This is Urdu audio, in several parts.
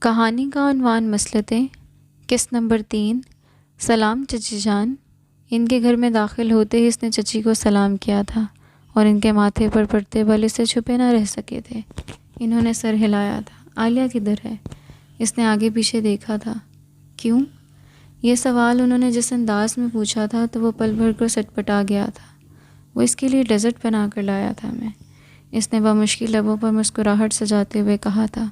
کہانی کا عنوان مسلطیں قسط نمبر 3۔ سلام چچی جان۔ ان کے گھر میں داخل ہوتے ہی اس نے چچی کو سلام کیا تھا اور ان کے ماتھے پر پڑتے بل اس سے چھپے نہ رہ سکے تھے۔ انہوں نے سر ہلایا تھا۔ عالیہ کدھر ہے؟ اس نے آگے پیچھے دیکھا تھا۔ کیوں؟ یہ سوال انہوں نے جس انداز میں پوچھا تھا تو وہ پل بھر کر سٹپٹا گیا تھا۔ وہ اس کے لیے ڈیزرٹ بنا کر لایا تھا میں۔ اس نے بمشکل لبوں پر مسکراہٹ سجاتے ہوئے کہا تھا۔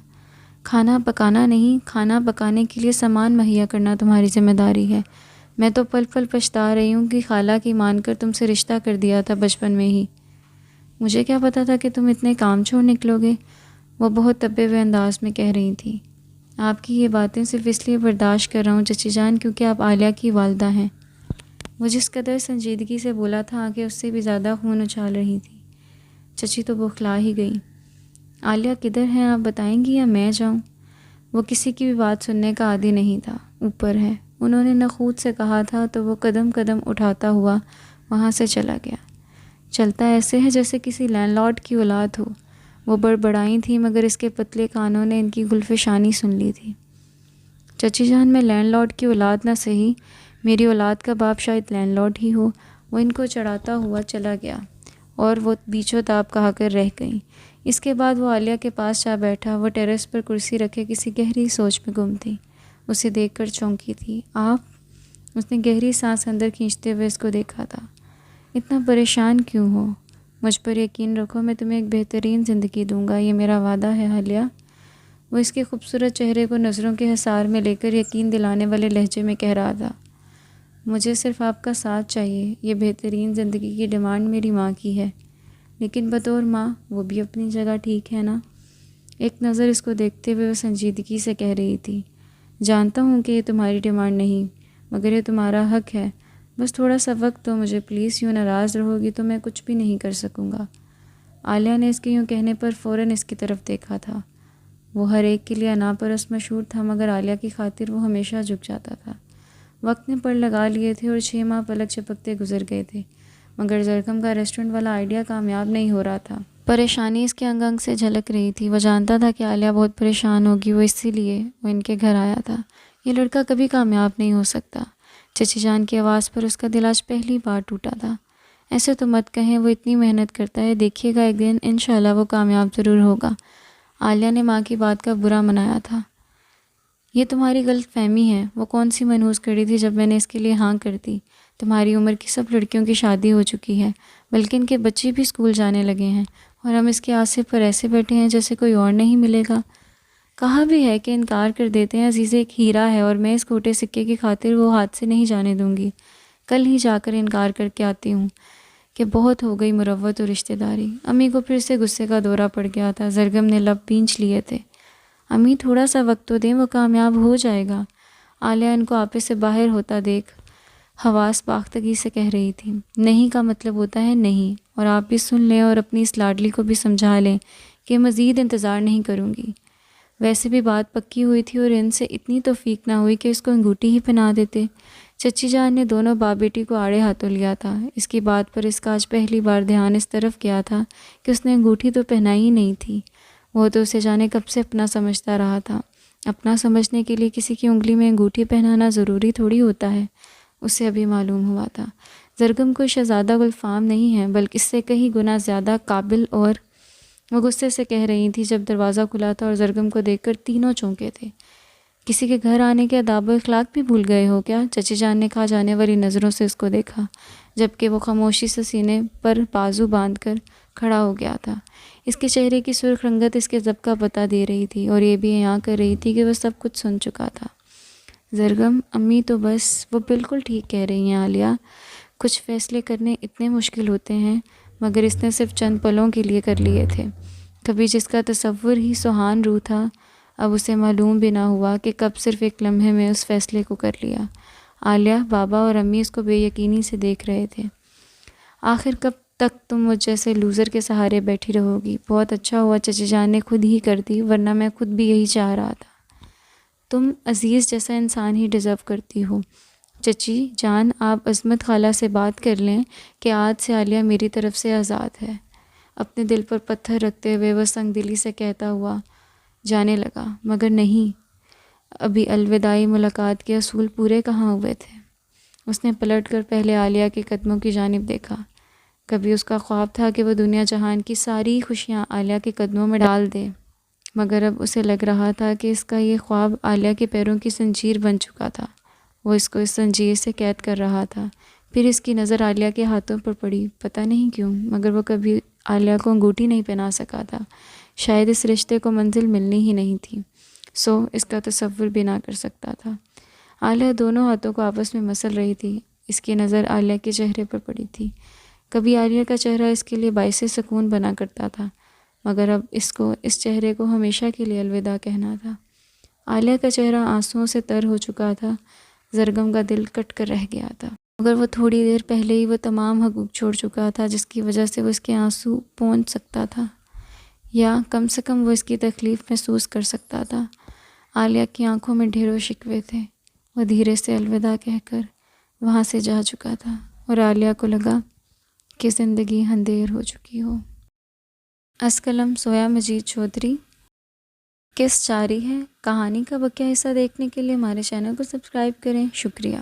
کھانا پکانا نہیں، کھانا پکانے کے لیے سامان مہیا کرنا تمہاری ذمہ داری ہے۔ میں تو پل پل پچھتا رہی ہوں کہ خالہ کی مان کر تم سے رشتہ کر دیا تھا بچپن میں ہی۔ مجھے کیا پتا تھا کہ تم اتنے کام چھوڑ نکلو گے، وہ بہت تپے ہوئے انداز میں کہہ رہی تھی۔ آپ کی یہ باتیں صرف اس لیے برداشت کر رہا ہوں چچی جان کیونکہ آپ عالیہ کی والدہ ہیں۔ وہ جس قدر سنجیدگی سے بولا تھا آگے اس سے بھی زیادہ خون اچھال رہی تھی۔ چچی تو بوکھلا ہی گئی۔ عالیہ کدھر ہیں آپ بتائیں گی یا میں جاؤں؟ وہ کسی کی بھی بات سننے کا عادی نہیں تھا۔ اوپر ہے، انہوں نے نخوت سے کہا تھا تو وہ قدم قدم اٹھاتا ہوا وہاں سے چلا گیا۔ چلتا ایسے ہے جیسے کسی لینڈ لارڈ کی اولاد ہو۔ وہ بڑبڑائی تھی مگر اس کے پتلے کانوں نے ان کی گلفشانی سن لی تھی۔ چچی جان میں لینڈ لارڈ کی اولاد نہ سہی، میری اولاد کا باپ شاید لینڈ لارڈ ہی ہو۔ وہ ان کو چڑھاتا ہوا چلا گیا اور وہ بیچو تاب کہا کر رہ گئیں۔ اس کے بعد وہ عالیہ کے پاس جا بیٹھا۔ وہ ٹیرس پر کرسی رکھے کسی گہری سوچ میں گم تھی۔ اسے دیکھ کر چونکی تھی۔ آپ؟ اس نے گہری سانس اندر کھینچتے ہوئے اس کو دیکھا تھا۔ اتنا پریشان کیوں ہو؟ مجھ پر یقین رکھو، میں تمہیں ایک بہترین زندگی دوں گا، یہ میرا وعدہ ہے عالیہ۔ وہ اس کے خوبصورت چہرے کو نظروں کے حصار میں لے کر یقین دلانے والے لہجے میں کہہ رہا تھا۔ مجھے صرف آپ کا ساتھ چاہیے۔ یہ بہترین زندگی کی ڈیمانڈ میری ماں کی ہے، لیکن بطور ماں وہ بھی اپنی جگہ ٹھیک ہے نا؟ ایک نظر اس کو دیکھتے ہوئے وہ سنجیدگی سے کہہ رہی تھی۔ جانتا ہوں کہ یہ تمہاری ڈیمانڈ نہیں مگر یہ تمہارا حق ہے۔ بس تھوڑا سا وقت دو مجھے پلیز، یوں ناراض رہو گی تو میں کچھ بھی نہیں کر سکوں گا۔ عالیہ نے اس کے یوں کہنے پر فوراً اس کی طرف دیکھا تھا۔ وہ ہر ایک کے لیے انا پرست مشہور تھا مگر عالیہ کی خاطر وہ ہمیشہ جھک جاتا تھا۔ وقت نے پڑ لگا لیے تھے اور 6 ماہ پلک جھپکتے گزر گئے تھے مگر زرگم کا ریسٹورنٹ والا آئیڈیا کامیاب نہیں ہو رہا تھا۔ پریشانی اس کے انگ انگ سے جھلک رہی تھی۔ وہ جانتا تھا کہ عالیہ بہت پریشان ہوگی، وہ اسی لیے وہ ان کے گھر آیا تھا۔ یہ لڑکا کبھی کامیاب نہیں ہو سکتا۔ چچی جان کی آواز پر اس کا دل آج پہلی بار ٹوٹا تھا۔ ایسے تو مت کہیں، وہ اتنی محنت کرتا ہے، دیکھیے گا ایک دن انشاءاللہ وہ کامیاب ضرور ہوگا۔ عالیہ نے ماں کی بات کا برا منایا تھا۔ یہ تمہاری غلط فہمی ہے۔ وہ کون سی منحوس کڑی تھی جب میں نے اس کے لیے ہاں کر دی؟ تمہاری عمر کی سب لڑکیوں کی شادی ہو چکی ہے، بلکہ ان کے بچے بھی اسکول جانے لگے ہیں اور ہم اس کے آسے پر ایسے بیٹھے ہیں جیسے کوئی اور نہیں ملے گا۔ کہا بھی ہے کہ انکار کر دیتے ہیں عزیز ایک ہیرا ہے اور میں اس کھوٹے سکے کی خاطر وہ ہاتھ سے نہیں جانے دوں گی۔ کل ہی جا کر انکار کر کے آتی ہوں کہ بہت ہو گئی مروت و رشتہ داری۔ امی کو پھر سے غصے کا دورہ پڑ گیا تھا۔ زرگم نے لب پینچ لیے تھے۔ امی تھوڑا سا وقت تو دیں، وہ کامیاب ہو جائے گا۔ عالیہ ان کو آپے سے باہر ہوتا دیکھ حواس باختگی سے کہہ رہی تھی۔ نہیں کا مطلب ہوتا ہے نہیں، اور آپ بھی سن لیں اور اپنی اس لاڈلی کو بھی سمجھا لیں کہ مزید انتظار نہیں کروں گی۔ ویسے بھی بات پکی ہوئی تھی اور ان سے اتنی توفیق نہ ہوئی کہ اس کو انگوٹھی ہی پہنا دیتے۔ چچی جان نے دونوں باپ بیٹی کو آڑے ہاتھوں لیا تھا۔ اس کی بات پر اس کا آج پہلی بار دھیان اس طرف گیا تھا کہ اس نے انگوٹھی تو پہنائی ہی نہیں تھی۔ وہ تو اسے جانے کب سے اپنا سمجھتا رہا تھا۔ اپنا سمجھنے کے لیے کسی کی انگلی میں انگوٹھی پہنانا ضروری تھوڑی ہوتا ہے، اسے ابھی معلوم ہوا تھا۔ زرگم کوئی شہزادہ گلفام نہیں ہے بلکہ اس سے کئی گنا زیادہ قابل، اور وہ غصے سے کہہ رہی تھی جب دروازہ کھلا تھا اور زرگم کو دیکھ کر تینوں چونکے تھے۔ کسی کے گھر آنے کے آداب و اخلاق بھی بھول گئے ہو کیا؟ چچی جان نے کھا جانے والی نظروں سے اس کو دیکھا جبکہ وہ خاموشی سے سینے پر بازو باندھ کر کھڑا ہو گیا تھا۔ اس کے چہرے کی سرخ رنگت اس کے ضبط کا پتہ دے رہی تھی اور یہ بھی یہاں کر رہی تھی کہ وہ سب کچھ سن چکا تھا۔ زرگم امی تو بس وہ بالکل ٹھیک کہہ رہی ہیں عالیہ، کچھ فیصلے کرنے اتنے مشکل ہوتے ہیں مگر اس نے صرف چند پلوں کے لیے کر لیے تھے۔ کبھی جس کا تصور ہی سہان روح تھا اب اسے معلوم بھی نہ ہوا کہ کب صرف ایک لمحے میں اس فیصلے کو کر لیا۔ عالیہ، بابا اور امی اس کو بے یقینی سے دیکھ رہے تھے۔ آخر کب تک تم مجھ جیسے لوزر کے سہارے بیٹھی رہو گی؟ بہت اچھا ہوا چچی جان نے خود ہی کر دی، ورنہ میں خود بھی یہی چاہ رہا تھا۔ تم عزیز جیسا انسان ہی ڈیزرو کرتی ہو۔ چچی جان آپ عظمت خالہ سے بات کر لیں کہ آج سے عالیہ میری طرف سے آزاد ہے۔ اپنے دل پر پتھر رکھتے ہوئے وہ سنگ دلی سے کہتا ہوا جانے لگا، مگر نہیں، ابھی الوداعی ملاقات کے اصول پورے کہاں ہوئے تھے۔ اس نے پلٹ کر پہلے عالیہ کے قدموں کی جانب دیکھا۔ کبھی اس کا خواب تھا کہ وہ دنیا جہان کی ساری خوشیاں عالیہ کے قدموں میں ڈال دے، مگر اب اسے لگ رہا تھا کہ اس کا یہ خواب عالیہ کے پیروں کی زنجیر بن چکا تھا۔ وہ اس کو اس زنجیر سے قید کر رہا تھا۔ پھر اس کی نظر عالیہ کے ہاتھوں پر پڑی، پتہ نہیں کیوں، مگر وہ کبھی عالیہ کو انگوٹھی نہیں پہنا سکا تھا۔ شاید اس رشتے کو منزل ملنی ہی نہیں تھی، اس کا تصور بھی نہ کر سکتا تھا۔ عالیہ دونوں ہاتھوں کو آپس میں مسل رہی تھی۔ اس کی نظر عالیہ کے چہرے پر پڑی تھی۔ کبھی عالیہ کا چہرہ اس کے لیے باعث سکون بنا کرتا تھا، مگر اب اس کو اس چہرے کو ہمیشہ کے لیے الوداع کہنا تھا۔ عالیہ کا چہرہ آنسوؤں سے تر ہو چکا تھا، زرگم کا دل کٹ کر رہ گیا تھا، مگر وہ تھوڑی دیر پہلے ہی وہ تمام حقوق چھوڑ چکا تھا جس کی وجہ سے وہ اس کے آنسو پونچھ سکتا تھا، یا کم سے کم وہ اس کی تکلیف محسوس کر سکتا تھا۔ عالیہ کی آنکھوں میں ڈھیروں شکوے تھے۔ وہ دھیرے سے الوداع کہہ کر وہاں سے جا چکا تھا، اور عالیہ کو لگا کہ زندگی اندھیر ہو چکی ہو۔ از قلم سویا مجید چودھری۔ قصہ جاری ہے۔ کہانی کا بقیہ حصہ دیکھنے کے لیے ہمارے چینل کو سبسکرائب کریں۔ شکریہ۔